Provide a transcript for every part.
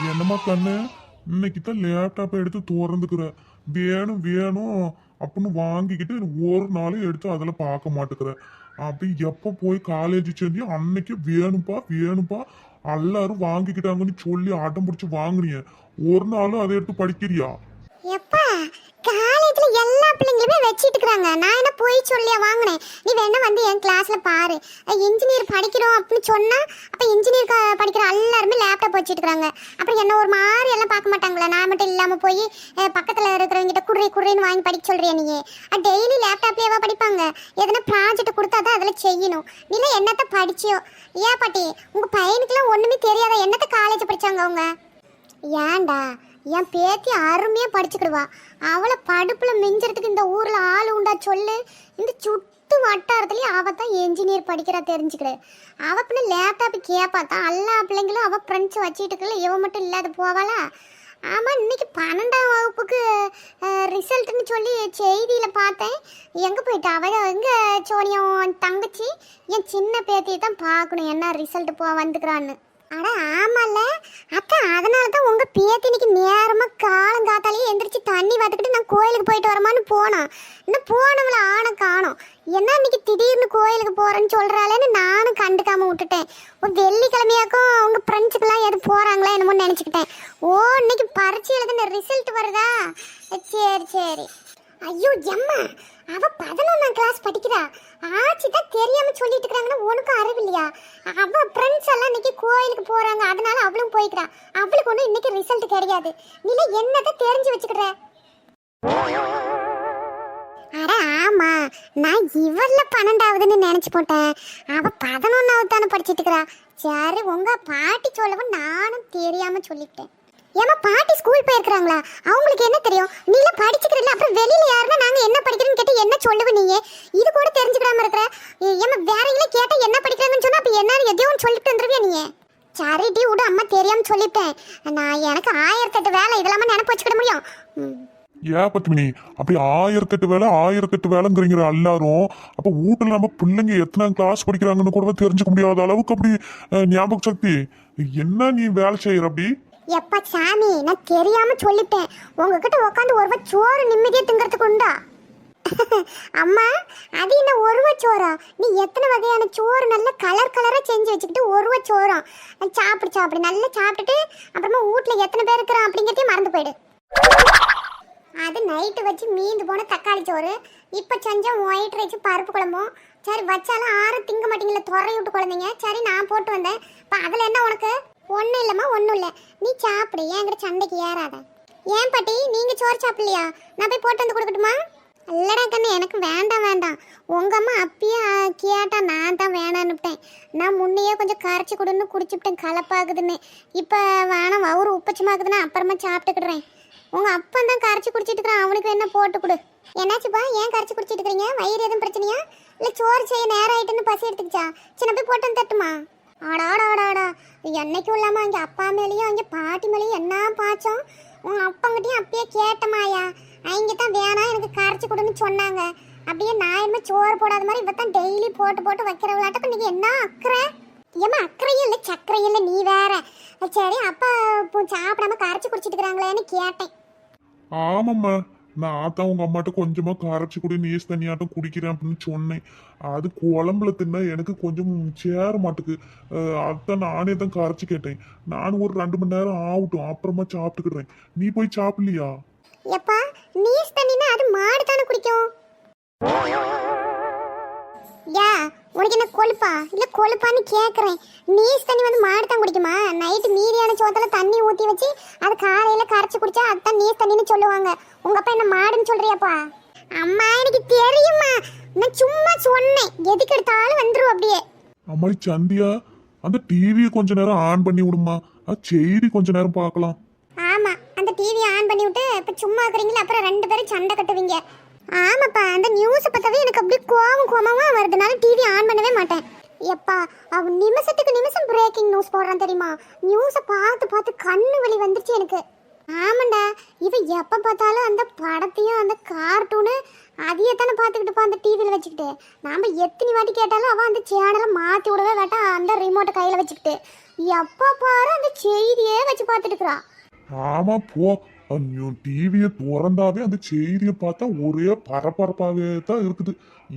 என்னம்மா கண்ணு, இன்னைக்கு தான் லேப்டாப்பை எடுத்து திறந்துக்கிற. வேணும் வேணும் அப்படின்னு வாங்கிக்கிட்டு ஒரு நாளும் எடுத்து அதில் பார்க்க மாட்டேங்கிற. அப்படி எப்போ போய் காலேஜ் சேர்ந்தியோ அன்னைக்கு வேணும்ப்பா வேணும்ப்பா எல்லாரும் வாங்கிக்கிட்டாங்கன்னு சொல்லி அடம் பிடிச்சி வாங்குனீங்க. ஒரு நாளும் அதை எடுத்து படிக்கிறியா? எப்பா காலேஜ்ல எல்லா பிள்ளைங்களுமே வச்சிட்டு இருக்காங்க. நான் என்ன போய் சொல்லியா வாங்கினேன்? நீ வேணா வந்து என் கிளாஸ்ல பாரு. இன்ஜினியர் படிக்கிறோம் அப்படின்னு சொன்னா அப்ப இன்ஜினியர் படிக்கிற எல்லாருமே லேப்டாப் வச்சிட்டு இருக்காங்க. அப்புறம் என்ன ஒரு மாதிரி எல்லாம் பார்க்க மாட்டாங்களா? நான் மட்டும் இல்லாம போய் பக்கத்துல இருக்கிறவங்க கிட்ட குர்ரின்னு வாங்கி படிக்க சொல்றியா? நீ டெய்லி லேப்டாப்லயேவா படிப்பாங்க? எதனா ப்ராஜெக்ட் கொடுத்தாதான் அதுல செய்யணும். நீல என்னத்த படிச்சியோ? ஏன் பாட்டி உங்க பையனுக்குலாம் ஒண்ணுமே தெரியாத? என்னத்த காலேஜ் படிச்சாங்க அவங்க? ஏன்டா என் பேத்தி அருமையா படிச்சுக்கிடுவா. அவளை படுப்புல மிஞ்சறதுக்கு இந்த ஊர்ல ஆள் உண்டா சொல்லு? இந்த சுட்டு வட்டாரத்துலயே அவ தான் என்ஜினியர் படிக்கிறா தெரிஞ்சுக்கிடு. அவ பின்ன லேப்டாப் கேப்பா தான் எல்லா பிள்ளைங்களும் அவ ஃப்ரெண்ட்ஸ் வச்சுட்டு இருக்கல, இவ மட்டும் இல்லாத போவாளா? ஆமா, இன்னைக்கு 12ஆம் வகுப்புக்கு ரிசல்ட்னு சொல்லி செய்தியில பார்த்தேன். எங்க போயிட்டா அவ? எங்க சோனியா தங்கச்சி? என் சின்ன பேத்தியை தான் பார்க்கணும் என்ன ரிசல்ட் வந்துக்கிறான்னு. அட ஆமால அக்கா, அதனால தான் உங்க பேத்தி இன்னைக்கு நேரமா காலங்காத்தாலேயே எந்திரிச்சு தண்ணி பார்த்துக்கிட்டு நான் கோயிலுக்கு போயிட்டு வரமான்னு போனோம். இன்னும் போனவள ஆன காணோம். என்ன இன்னைக்கு திடீர்னு கோயிலுக்கு போறேன்னு சொல்றாளேன்னு நானும் கண்டுக்காம விட்டுட்டேன். ஒரு வெள்ளிக்கிழமையாக்கும் அவங்க ஃப்ரெண்ட்ஸுக்கெல்லாம் எது போறாங்களா என்னமோ நினைச்சுக்கிட்டேன். ஓ, இன்னைக்கு பரீட்சை எழுதுன ரிசல்ட் வருதா? சரி சரி. ஐயோ எம்மா, அவ 11ஆம் கிளாஸ் படிக்கிறா. ஆச்சி தான் தெரியாம சொல்லிட்டு இருக்காங்கன்னா உனக்கு அறிவு இல்லையா? அவ ஃப்ரெண்ட்ஸ் எல்லாம் இன்னைக்கு கோயிலுக்கு போறாங்க, அதனால அவளும் போய்க்கிறா. அவளுக்கு ஒன்றும் இன்னைக்கு ரிசல்ட் கிடையாது. நீல என்னதான் தெரிஞ்சு வச்சுக்கிற? அட ஆமா, நான் இவள்ல 12ஆவதுன்னு நினைச்சு போட்டேன். அவ 11ஆவது தானே படிச்சிட்டு இருக்கிறா. சரி, உங்க பாட்டி சொல்லவும் நானும் தெரியாம சொல்லிட்டேன். ஏமா பாட்டி ஸ்கூல் போயிருக்காங்களா? அவங்களுக்கு என்ன தெரியும்? நீல படிச்சுக்கிறீல்ல, அப்புறம் வெளியில யாருன்னா நாங்க என்ன படிக்கிறோன்னு கேட்டு என்ன சொல்லுவ நீங்க? இது கூட தெரிஞ்சுக்காம இருக்கிற? ஏமா வேற இல்ல கேட்டா என்ன படிக்கிறாங்கன்னு சொன்னா அப்ப என்ன எதையோ சொல்லிட்டு வந்துருவியா நீங்க? சரிடி விடு, அம்மா தெரியாம சொல்லிட்டேன். நான் எனக்கு 1008 வேலை இதெல்லாம நினைப்பு வச்சுக்கிட முடியும்? ஏன் பத்மினி அப்படி 1008 வேலை 1008 வேலைங்கிறீங்க எல்லாரும்? அப்ப வீட்டுல நம்ம பிள்ளைங்க எத்தனை கிளாஸ் படிக்கிறாங்கன்னு கூட தெரிஞ்சுக்க முடியாத அளவுக்கு அப்படி ஞாபக சக்தி என்ன நீ வேலை செய்யற? அப்படி எப்பா சாமி, நான் தெரியாம சொல்லிட்டேன். உங்ககிட்ட உட்காந்து ஒருவா சோறு நிம்மதியா திங்கிறதுக்கு உண்டா? அம்மா, அது என்ன ஒருவா சோறா? நீ எத்தனை வகையான சோறு நல்ல கலர் கலரா செஞ்சு வச்சுக்கிட்டு ஒருவா சோறும் சாப்பிடு நல்லா சாப்பிட்டுட்டு அப்புறமா வீட்டுல எத்தனை பேர் இருக்கிறான் அப்படிங்கிறதையும் மறந்து போயிடு. அது நைட்டு வச்சு மீந்து போன தக்காளி சோறு, இப்ப செஞ்ச ஒயிட் ரைஸ் பருப்பு குழம்பும். சரி வச்சாலும் ஆறும் திங்க மாட்டீங்களா துறை விட்டு குழந்தைங்க. சரி நான் போட்டு வந்தேன். இப்போ அதில் என்ன உனக்கு? ஒன்றும் இல்லைம்மா, ஒன்றும் இல்லை. நீ சாப்பிடு, என்கிட்ட சண்டைக்கு ஏறாத. ஏன் பாட்டி நீங்கள் சோறு சாப்பிடலையா? நான் போய் போட்டு வந்து கொடுக்கட்டுமா? இல்லடா கண்ணு, எனக்கு வேண்டாம் வேண்டாம். உங்கள் அம்மா அப்பயே கேட்டா நான் தான் வேணான்னுட்டேன். நான் முன்னையே கொஞ்சம் கரைச்சி கொடுன்னு குடிச்சுப்பிட்டேன் கலப்பாகுதுன்னு. இப்போ வேணாம், வவுறு உப்பச்சமாக்குதுன்னா அப்புறமா சாப்பிட்டுக்கிடுறேன். உங்கள் அப்பன் தான் கரைச்சி குடிச்சிட்டு இருக்கிறான், அவனுக்கு என்ன போட்டு கொடு. என்னாச்சுப்பா, ஏன் கரைச்சி குடிச்சிட்டு இருக்கிறீங்க? வயிறு எதுவும் பிரச்சனையா? இல்லை சோறு செய்ய நேரம் ஆயிட்டுன்னு பசி எடுத்துக்கிச்சா? சின்ன போய் போட்டு வந்து தட்டுமா? ஆடாடாடாடா, என்னைக்கும் இல்லாமல் அங்கே அப்பா மேலேயும் அங்கே பாட்டி மேலேயும் என்ன பாச்சோம். உங்கள் அப்பங்கிட்டையும் அப்பயே கேட்டமாயா, அவங்க தான் வேணாம் எனக்கு கரைச்சி கொடுன்னு சொன்னாங்க. அப்படியே நான் என்ன சோறு போடாத மாதிரி இவ தான் டெய்லி போட்டு போட்டு வைக்கிற விளையாட்டுக்கு நீங்கள் என்ன அக்கறை? ஏமா அக்கறையும் இல்லை சக்கரையும் இல்லை, நீ வேற. சரி, அப்பா சாப்பிடாம கரைச்சி குடிச்சிட்டு இருக்கிறாங்களேன்னு கேட்டேன். ஆமாம்மா, நான் தான் உங்க அம்மாட்ட கொஞ்சமா கரைச்சி குடி நீஸ் தண்ணியாட்டம் குடிக்கிறேன் அப்படின்னு சொன்னேன். அது குழம்புல தின்னா எனக்கு கொஞ்சம் சேர மாட்டுக்கு. அதுதான் நானே தான் கரைச்சி கேட்டேன். நான் ஒரு 2 மணி நேரம் ஆகட்டும், அப்புறமா சாப்பிட்டுக்கிறேன். நீ போய் சாப்பிடலையா? எப்பா நீஸ் தண்ணினா அது மாடு தானே குடிக்கும். யா, உனக்கு என்ன கொழுப்பா? இல்லை கொழுப்பான்னு கேட்குறேன். நீஸ் தண்ணி வந்து மாடு தான் குடிக்குமா? நைட்டு மீதியான சோத்துல தண்ணி ஊற்றி வச்சு அது காலையில் கரைச்சி குடிச்சா அதுதான் நீஸ் தண்ணின்னு சொல்லுவாங்க. உங்கள் அப்பா என்ன மாடுன்னு சொல்கிறியாப்பா? அம்மா எனக்கு தெரியுமா, நான் சும்மா சொன்னேன். எதுக்கு எடுத்தாலும் வந்துடும் அப்படியே. அம்மாடி சந்தியா, அந்த டிவியை கொஞ்ச நேரம் ஆன் பண்ணி விடுமா, செய்தி கொஞ்ச நேரம் பார்க்கலாம். ஆமாம், அந்த டிவியை ஆன் பண்ணி விட்டு இப்போ சும்மா இருக்கிறீங்களா, அப்புறம் 2 பேரும் சண்டை கட்டுவீங்க. ஆமாப்பா, அந்த நியூஸை பார்த்தாவே எனக்கு அப்படியே கோவமா வருதுனால டிவி ஆன் பண்ணவே மாட்டேன். எப்பா அவன் நிமிஷத்துக்கு நிமிஷம் பிரேக்கிங் நியூஸ் போடுறான் தெரியுமா? நியூஸை பார்த்து பார்த்து கண்ணு வலி வந்துருச்சு எனக்கு. ஆமாண்டா, இவ எப்ப பார்த்தாலும் அந்த படத்தையும் அந்த கார்ட்டூனு அதையே தானே பார்த்துக்கிட்டு அந்த டிவியில் வச்சுக்கிட்டு. நாம எத்தனை வாட்டி கேட்டாலும் அவள் அந்த சேனலை மாற்றி விடவே வேட்டா அந்த ரிமோட்டை கையில் வச்சுக்கிட்டு எப்போ பாரு அந்த செய்தியே வச்சு பார்த்துட்டு இருக்கிறா. ஆமா போ, டிவியை திறந்தாவே அந்த செய்தியை பார்த்தா ஒரே பரபரப்பாகவே தான் இருக்குது.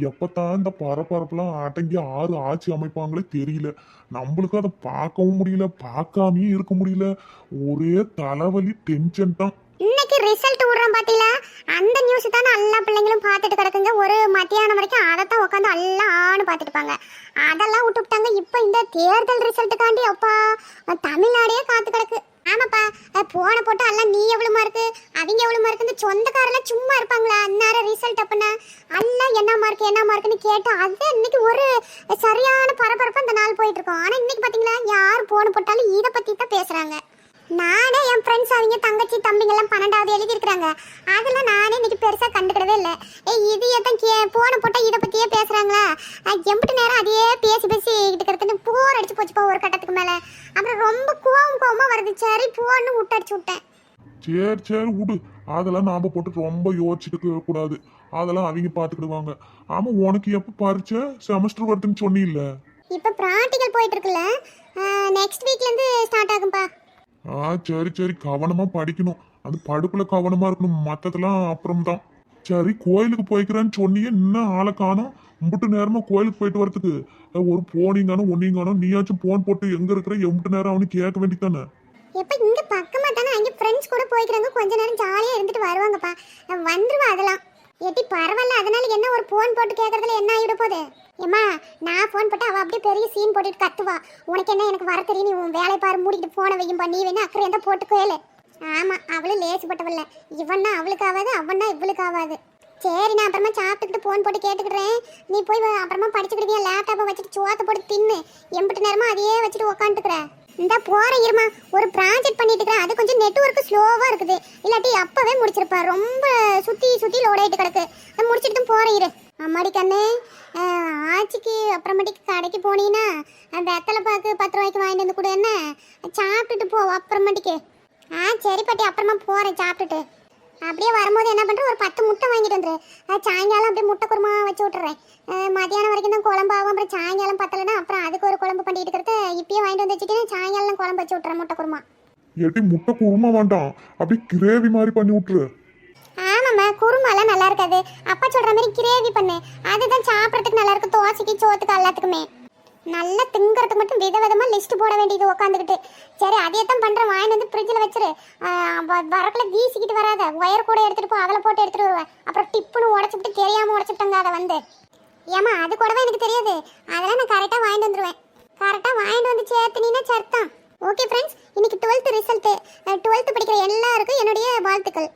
எப்பத்தான் இந்த பரபரப்புலாம் அடங்கி ஆறு ஆட்சி அமைப்பாங்களே தெரியல. நம்மளுக்கு அதை பார்க்கவும் முடியல, பார்க்காமயே இருக்க முடியல. ஒரே தலைவலி, டென்ஷன் தான். இன்னைக்கு ரிசல்ட் விடுறோம் பாத்தீங்களா, அந்த நியூஸ் தானே எல்லா பிள்ளைங்களும் பார்த்துட்டு கிடக்குங்க. ஒரு மத்தியானம் வரைக்கும் அதைத்தான் உட்காந்து எல்லாம் ஆணு பார்த்துட்டுப்பாங்க. அதெல்லாம் விட்டுவிட்டாங்க. இப்போ இந்த தேர்தல் ரிசல்ட்டுக்காண்டி அப்பா தமிழ்நாடே காத்து கிடக்கு. ஆமாப்பா, போன போட்டு எல்லாம் நீ எவ்வளவு மார்க்கு அவங்க எவ்வளவு மார்க்கு இந்த சொந்தக்காரெல்லாம் சும்மா இருப்பாங்களா? அந்நேரம் ரிசல்ட் அப்படின்னா எல்லாம் என்ன மார்க்குன்னு கேட்டு அது இன்னைக்கு ஒரு சரியான பரபரப்பா இந்த நாள் போயிட்டு இருக்கோம். ஆனா இன்னைக்கு பாத்தீங்களா, யார் போன போட்டாலும் இதை பத்தி தான் பேசுறாங்க. நானே என் ஃப்ரெண்ட்ஸ் அவங்க தங்கச்சி தம்பிங்கெல்லாம் 12வது எழுதியிருக்கிறாங்க. அதெல்லாம் நானே இன்னைக்கு பெருசாக கண்டுக்கிடவே இல்லை. இதையே தான் போன போட்டால் இதை பற்றியே பேசுகிறாங்களா? எம்பிட்டு நேரம் அதையே பேசிக்கிட்டு இருக்கிறதுன்னு போர் அடிச்சு போச்சுப்பா ஒரு கட்டத்துக்கு மேலே. அப்புறம் ரொம்ப கோவமாக வருது. சரி போன்னு விட்டடிச்சு விட்டேன். சரி விடு, அதெல்லாம் நாம போட்டு ரொம்ப யோசிச்சுட்டு கூடாது. அதெல்லாம் அவங்க பார்த்துக்கிடுவாங்க. ஆமா, உனக்கு எப்போ பரீட்சை செமஸ்டர் வருதுன்னு சொன்னீல்ல? இப்போ ப்ராக்டிக்கல் போயிட்டு இருக்குல்ல, நெக்ஸ்ட் வீக்லேருந்து ஸ்டார்ட் ஆகும்பா. சரி கவனமா படிக்கணும். அது படுப்புல கவனமா இருக்கணும், மத்ததெல்லாம் அப்புறம் தான். சரி, கோயிலுக்கு போய்க்கிறேன்னு சொன்னியே, இன்னும் ஆளை காணோம். முட்டு நேரமா கோயிலுக்கு போயிட்டு வரதுக்கு ஒரு போனீங்கானோ ஒன்னீங்கானோ. நீயாச்சும் போன் போட்டு எங்க இருக்கிற எம்பிட்டு நேரம் அவனுக்கு கேட்க வேண்டித்தானே. எப்ப இங்க பக்கமா தானே, அங்க ஃப்ரெண்ட்ஸ் கூட போய்க்கிறாங்க. கொஞ்ச நேரம் ஜாலியா இருந்துட்டு வருவாங்கப்பா, வந்துருவா. அதெல்லாம் எட்டி பரவாயில்ல. அதனால என்ன ஒரு போன் போட்டு கேட்கறதுல என்ன ஆகிட போகுது? ஏமா, நான் போன் போட்டு அவள் அப்படியே பெரிய சீன் போட்டுட்டு கத்துவா. உனக்கு என்ன, எனக்கு வர தெரியும், நீ உன் வேலையை பாரு, மூடிட்டு போன வையும் பண்ணி வேணா அக்கறை எந்த போட்டுக்கோயில. ஆமா, அவளும் லேசுப்பட்டவல்ல. இவன்னா அவளுக்கு ஆகாது, அவன்னா இவளுக்கு ஆகாது. சரி, நான் அப்புறமா சாப்பிட்டுக்கிட்டு போன் போட்டு கேட்டுக்கிறேன். நீ போய் அப்புறமா படிச்சுக்கிடுவியா? லேப்டாப்பை வச்சுட்டு சோத்தை போட்டு தின்னு எம்பிட்டு நேரமா அதையே வச்சுட்டு உக்காந்துக்கிறேன். இந்த போற இருமா, ஒரு ப்ராஜெக்ட் பண்ணிட்டு இருக்கிறேன். அது கொஞ்சம் நெட்வொர்க் ஸ்லோவா இருக்குது. இல்லாட்டி அப்பவே முடிச்சிருப்பா. ரொம்ப சுத்தி லோட் ஆயிட்டு கிடக்கு. முடிச்சிட்டு போற இரு. அம்மாடி கண்ணு, ஆச்சிக்கு அப்புறமேட்டுக்கு கடைக்கு போனீங்கன்னா அந்த வெத்தலை பாக்கு 10 ரூபாய்க்கு வாங்கிட்டு வந்து கூட. என்ன சாப்பிட்டுட்டு போ அப்புறமேட்டுக்கு. சரி பாட்டி, அப்புறமா போறேன் சாப்பிட்டுட்டு. அப்படியே வரும்போது என்ன பண்றேன், ஒரு 10 முட்டை வாங்கிட்டு வந்துரு. சாயங்காலம் அப்படியே முட்டை குருமா வச்சு விட்டுறேன். மதியானம் வரைக்கும் தான் குழம்பாகும். அப்புறம் சாயங்காலம் பத்தலைன்னா அப்புறம் அதுக்கு ஒரு குழம்பு பண்ணிட்டு இருக்கிறத இப்பயே வாங்கிட்டு வந்து வச்சுட்டு சாயங்காலம் குழம்பு வச்சு விட்டுறேன் முட்டை குருமா. ஏட்டி, முட்டை குருமா வேண்டாம், அப்படி கிரேவி மாதிரி பண்ணி விட்டுரு. ஆமாம்மா, குருமாலாம் நல்லா இருக்காது. அப்பா சொல்ற மாதிரி கிரேவி பண்ணு, அதுதான் சாப்பிட்றதுக்கு நல்லா இருக்கு. தோசைக்கு சோத்துக்கு எல்லாத்துக்குமே நல்லா திங்கிறதுக்கு மட்டும் விதவிதமா லிஸ்ட் போட வேண்டியது உட்காந்துக்கிட்டு. சரி, அதே தான் பண்றேன். வாங்கி வந்து ஃப்ரிட்ஜில் வச்சிரு. வரக்குள்ள வீசிக்கிட்டு வராத. ஒயர் கூட எடுத்துட்டு போ, அதில் போட்டு எடுத்துட்டு வருவேன். அப்புறம் டிப்புன்னு உடச்சுட்டு தெரியாம உடச்சுட்டாங்க அதை வந்து. ஏமா, அது கூடவே எனக்கு தெரியாது. அதெல்லாம் நான் கரெக்டாக வாங்கிட்டு வந்துடுவேன். கரெக்டாக வாங்கிட்டு வந்து சேர்த்துனீங்கன்னா சர்த்தான். ஓகே ஃப்ரெண்ட்ஸ், இன்னைக்கு 12th ரிசல்ட்டு. 12th படிக்கிற எல்லாருக்கும் என்னுடைய வாழ்த்துக்கள்.